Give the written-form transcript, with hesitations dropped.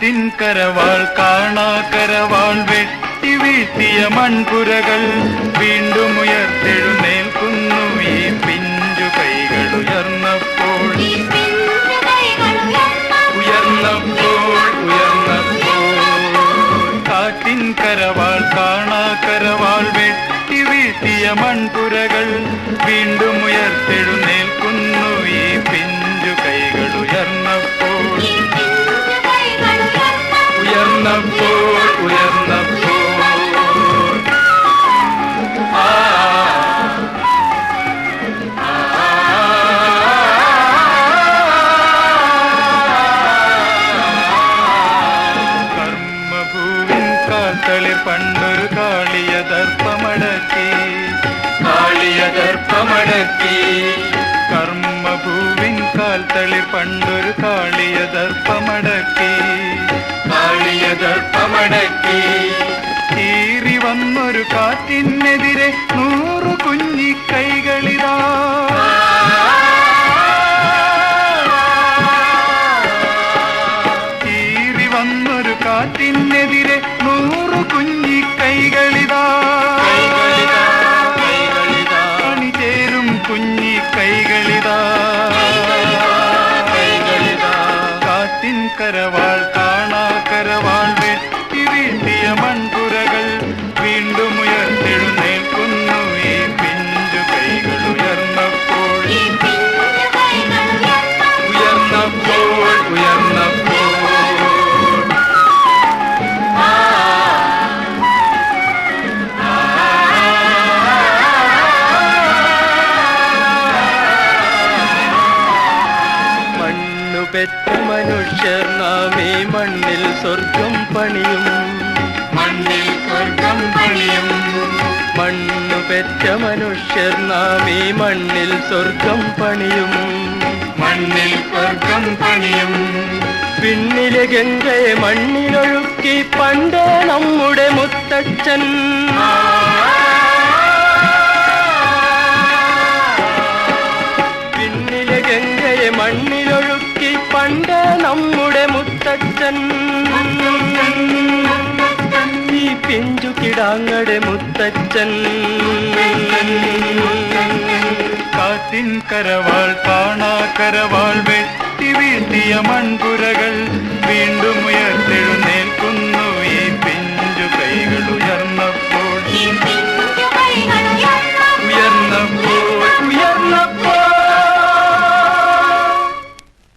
കാറ്റിൻ കരവാൾ കാണാ കരവാൾ വെട്ടി വീഴ്ത്തിയ മൺപുരകൾ വീണ്ടും ഉയർത്തെഴുന്നേൽക്കുന്നു ഈ പിഞ്ചു കൈകൾ ഉയർന്നപ്പോൾ കാറ്റിൻ കരവാൾ കാണാ കരവാൾ വെട്ടി വീഴ്ത്തിയ മൺപുരകൾ വീണ്ടും ഉയർത്തെഴുന്നേൽക്കുന്നു ഈ പിഞ്ചു കൈകൾ ഉയർന്നപ്പോൾ കർമ്മഭൂവിൻ കാൽത്തളിർ പണ്ടൊരു കാളിയദർപ്പമടക്കി കർമ്മഭൂവിൻ കാൽത്തളിർ പണ്ടൊരു കാളിയദർപ്പമടക്കി ചീറി വന്നൊരു കാറ്റിനെതിരെ 100 കുഞ്ഞിക്കൈകളിതാ ചീറി വന്നൊരു കാറ്റിനെതിരെ 100 കുഞ്ഞിക്കൈകളിതാ അണിചേരും കുഞ്ഞിക്കൈകളിതാ കാറ്റിൻ കരവാൾ കാണാ കരവാൾ വെട്ടി വീഴ്ത്തിയ മൺപുരകൾ വീണ്ടും ഉയർത്തെഴുന്നേൽക്കുന്നു ഈ പിഞ്ചു കൈകൾ ഉയർന്നപ്പോൾ മണ്ണു പെറ്റ മനുഷ്യർ നാം ഈ മണ്ണിൽ സ്വർഗം പണിയും മണ്ണു പെറ്റ മനുഷ്യർ നാം ഈ മണ്ണിൽ സ്വർഗം പണിയും പിന്നിലെ ഗംഗയെ മണ്ണിലൊഴുക്കി പണ്ടേ നമ്മുടെ മുത്തച്ഛൻ പിന്നിലെ ഗംഗയെ മണ്ണിലൊഴുക്കി പണ്ടേ നമ്മുടെ മുത്തച്ഛൻ ഈ പിഞ്ചു കിടാങ്ങടെ മുത്തച്ഛൻ കാറ്റിൻ കരവാൾ കാണാ കരവാൾ വെട്ടി വീഴ്ത്തിയ മൺപുരകൾ വീണ്ടും